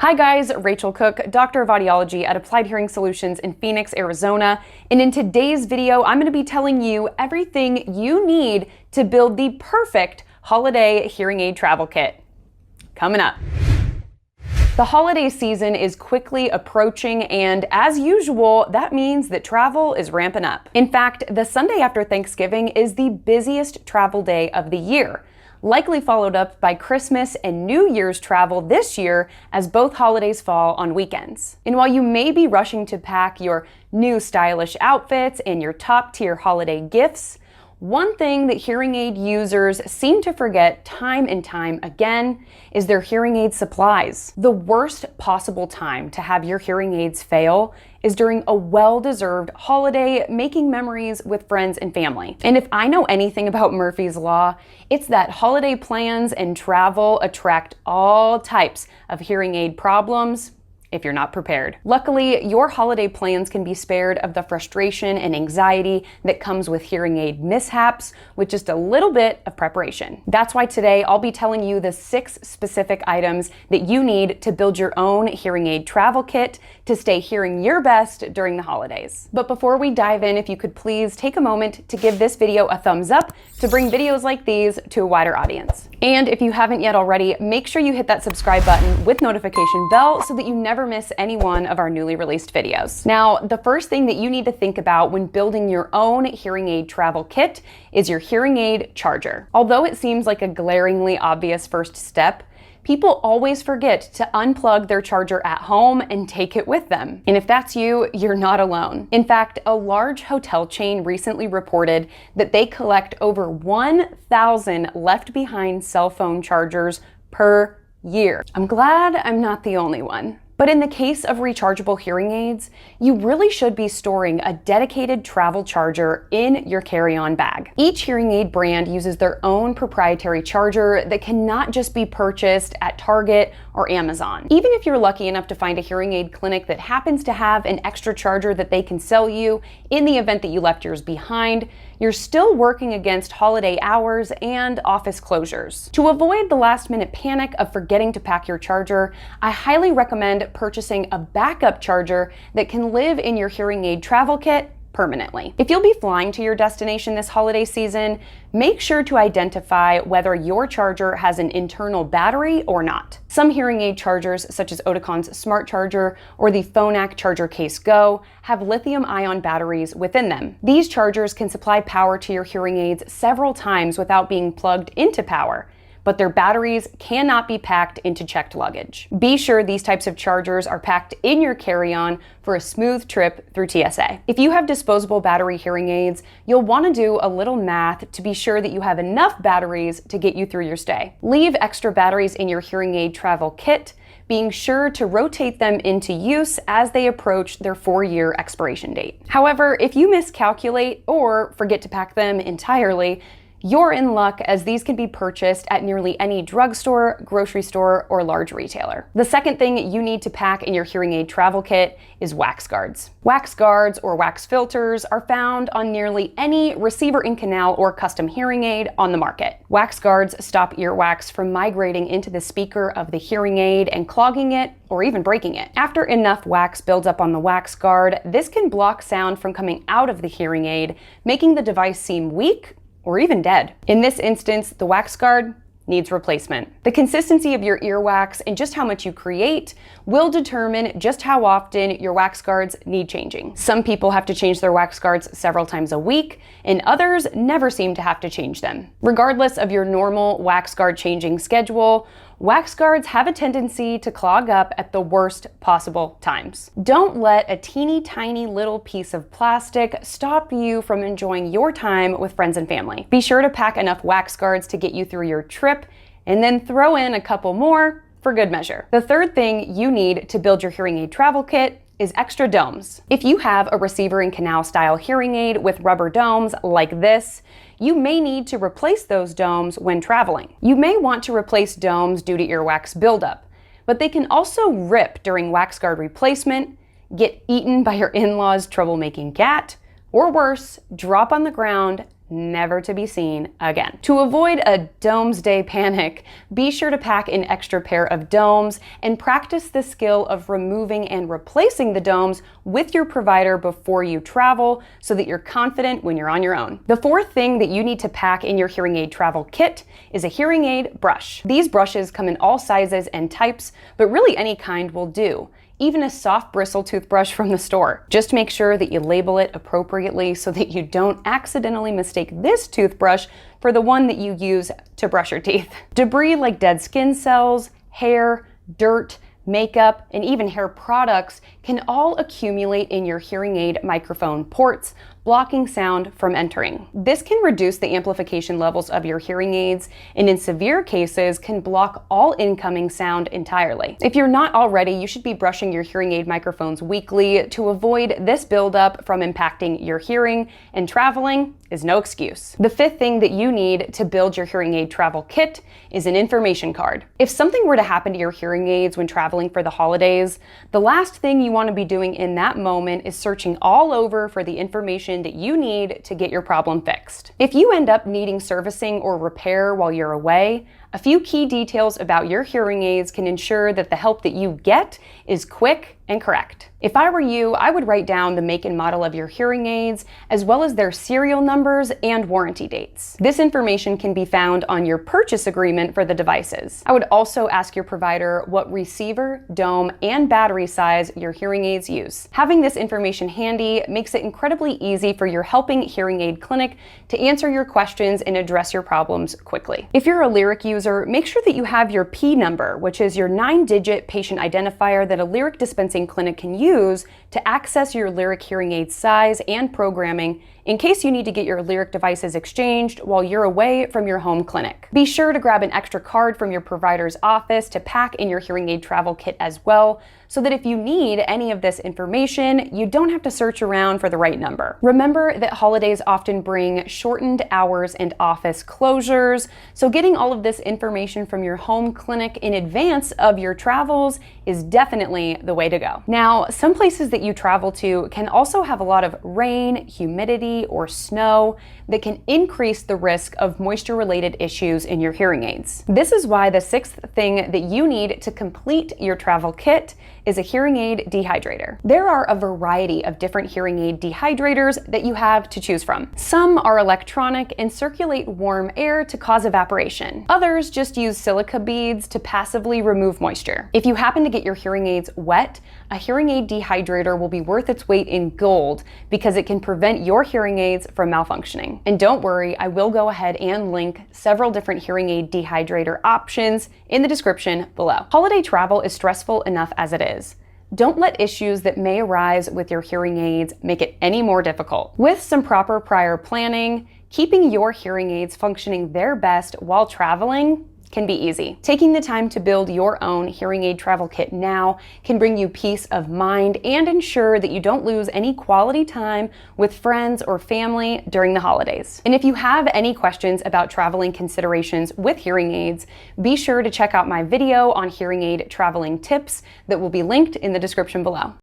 Hi guys, Rachael Cook, Doctor of Audiology at Applied Hearing Solutions in Phoenix, Arizona. And in today's video, I'm going to be telling you everything you need to build the perfect holiday hearing aid travel kit. Coming up. The holiday season is quickly approaching, and as usual, that means that travel is ramping up. In fact, the Sunday after Thanksgiving is the busiest travel day of the year, likely followed up by Christmas and New Year's travel this year, as both holidays fall on weekends. And while you may be rushing to pack your new stylish outfits and your top-tier holiday gifts, one thing that hearing aid users seem to forget time and time again is their hearing aid supplies. The worst possible time to have your hearing aids fail is during a well-deserved holiday, making memories with friends and family. And if I know anything about Murphy's Law, it's that holiday plans and travel attract all types of hearing aid problems if you're not prepared. Luckily, your holiday plans can be spared of the frustration and anxiety that comes with hearing aid mishaps with just a little bit of preparation. That's why today I'll be telling you the 6 specific items that you need to build your own hearing aid travel kit to stay hearing your best during the holidays. But before we dive in, if you could please take a moment to give this video a thumbs up to bring videos like these to a wider audience. And if you haven't yet already, make sure you hit that subscribe button with notification bell so that you never miss any one of our newly released videos. Now, the first thing that you need to think about when building your own hearing aid travel kit is your hearing aid charger. Although it seems like a glaringly obvious first step, people always forget to unplug their charger at home and take it with them. And if that's you, you're not alone. In fact, a large hotel chain recently reported that they collect over 1,000 left behind cell phone chargers per year. I'm glad I'm not the only one. But in the case of rechargeable hearing aids, you really should be storing a dedicated travel charger in your carry-on bag. Each hearing aid brand uses their own proprietary charger that cannot just be purchased at Target or Amazon. Even if you're lucky enough to find a hearing aid clinic that happens to have an extra charger that they can sell you in the event that you left yours behind, you're still working against holiday hours and office closures. To avoid the last-minute panic of forgetting to pack your charger, I highly recommend purchasing a backup charger that can live in your hearing aid travel kit permanently. If you'll be flying to your destination this holiday season, make sure to identify whether your charger has an internal battery or not. Some hearing aid chargers, such as Oticon's Smart Charger or the Phonak Charger Case Go, have lithium-ion batteries within them. These chargers can supply power to your hearing aids several times without being plugged into power, but their batteries cannot be packed into checked luggage. Be sure these types of chargers are packed in your carry-on for a smooth trip through TSA. If you have disposable battery hearing aids, you'll want to do a little math to be sure that you have enough batteries to get you through your stay. Leave extra batteries in your hearing aid travel kit, being sure to rotate them into use as they approach their 4-year expiration date. However, if you miscalculate or forget to pack them entirely, you're in luck, as these can be purchased at nearly any drugstore, grocery store, or large retailer. The second thing you need to pack in your hearing aid travel kit is wax guards. Wax guards or wax filters are found on nearly any receiver in canal or custom hearing aid on the market. Wax guards stop earwax from migrating into the speaker of the hearing aid and clogging it or even breaking it. After enough wax builds up on the wax guard, this can block sound from coming out of the hearing aid, making the device seem weak or even dead. In this instance, the wax guard needs replacement. The consistency of your earwax and just how much you create will determine just how often your wax guards need changing. Some people have to change their wax guards several times a week, and others never seem to have to change them. Regardless of your normal wax guard changing schedule, wax guards have a tendency to clog up at the worst possible times. Don't let a teeny tiny little piece of plastic stop you from enjoying your time with friends and family. Be sure to pack enough wax guards to get you through your trip, and then throw in a couple more for good measure. The third thing you need to build your hearing aid travel kit is extra domes. If you have a receiver in canal style hearing aid with rubber domes like this, you may need to replace those domes when traveling. You may want to replace domes due to earwax buildup, but they can also rip during wax guard replacement, get eaten by your in-laws' troublemaking cat, or worse, drop on the ground never to be seen again. To avoid a doomsday panic, be sure to pack an extra pair of domes and practice the skill of removing and replacing the domes with your provider before you travel so that you're confident when you're on your own. The fourth thing that you need to pack in your hearing aid travel kit is a hearing aid brush. These brushes come in all sizes and types, but really any kind will do. Even a soft bristle toothbrush from the store. Just make sure that you label it appropriately so that you don't accidentally mistake this toothbrush for the one that you use to brush your teeth. Debris like dead skin cells, hair, dirt, makeup, and even hair products can all accumulate in your hearing aid microphone ports, blocking sound from entering. This can reduce the amplification levels of your hearing aids, and in severe cases can block all incoming sound entirely. If you're not already, you should be brushing your hearing aid microphones weekly to avoid this buildup from impacting your hearing, and traveling is no excuse. The fifth thing that you need to build your hearing aid travel kit is an information card. If something were to happen to your hearing aids when traveling for the holidays, the last thing you want to be doing in that moment is searching all over for the information that you need to get your problem fixed. If you end up needing servicing or repair while you're away, a few key details about your hearing aids can ensure that the help that you get is quick and correct. If I were you, I would write down the make and model of your hearing aids, as well as their serial numbers and warranty dates. This information can be found on your purchase agreement for the devices. I would also ask your provider what receiver, dome, and battery size your hearing aids use. Having this information handy makes it incredibly easy for your helping hearing aid clinic to answer your questions and address your problems quickly. If you're a Lyric user, make sure that you have your P number, which is your 9-digit patient identifier that a Lyric dispensing clinic can use to access your Lyric hearing aid size and programming in case you need to get your Lyric devices exchanged while you're away from your home clinic. Be sure to grab an extra card from your provider's office to pack in your hearing aid travel kit as well, so that if you need any of this information, you don't have to search around for the right number. Remember that holidays often bring shortened hours and office closures, so getting all of this information from your home clinic in advance of your travels is definitely the way to go. Now, some places that you travel to can also have a lot of rain, humidity, or snow that can increase the risk of moisture-related issues in your hearing aids. This is why the sixth thing that you need to complete your travel kit is a hearing aid dehydrator. There are a variety of different hearing aid dehydrators that you have to choose from. Some are electronic and circulate warm air to cause evaporation. Others just use silica beads to passively remove moisture. If you happen to get your hearing aids wet, a hearing aid dehydrator will be worth its weight in gold because it can prevent your hearing aids from malfunctioning. And don't worry, I will go ahead and link several different hearing aid dehydrator options in the description below. Holiday travel is stressful enough as it is. Don't let issues that may arise with your hearing aids make it any more difficult. With some proper prior planning, keeping your hearing aids functioning their best while traveling can be easy. Taking the time to build your own hearing aid travel kit now can bring you peace of mind and ensure that you don't lose any quality time with friends or family during the holidays. And if you have any questions about traveling considerations with hearing aids, be sure to check out my video on hearing aid traveling tips that will be linked in the description below.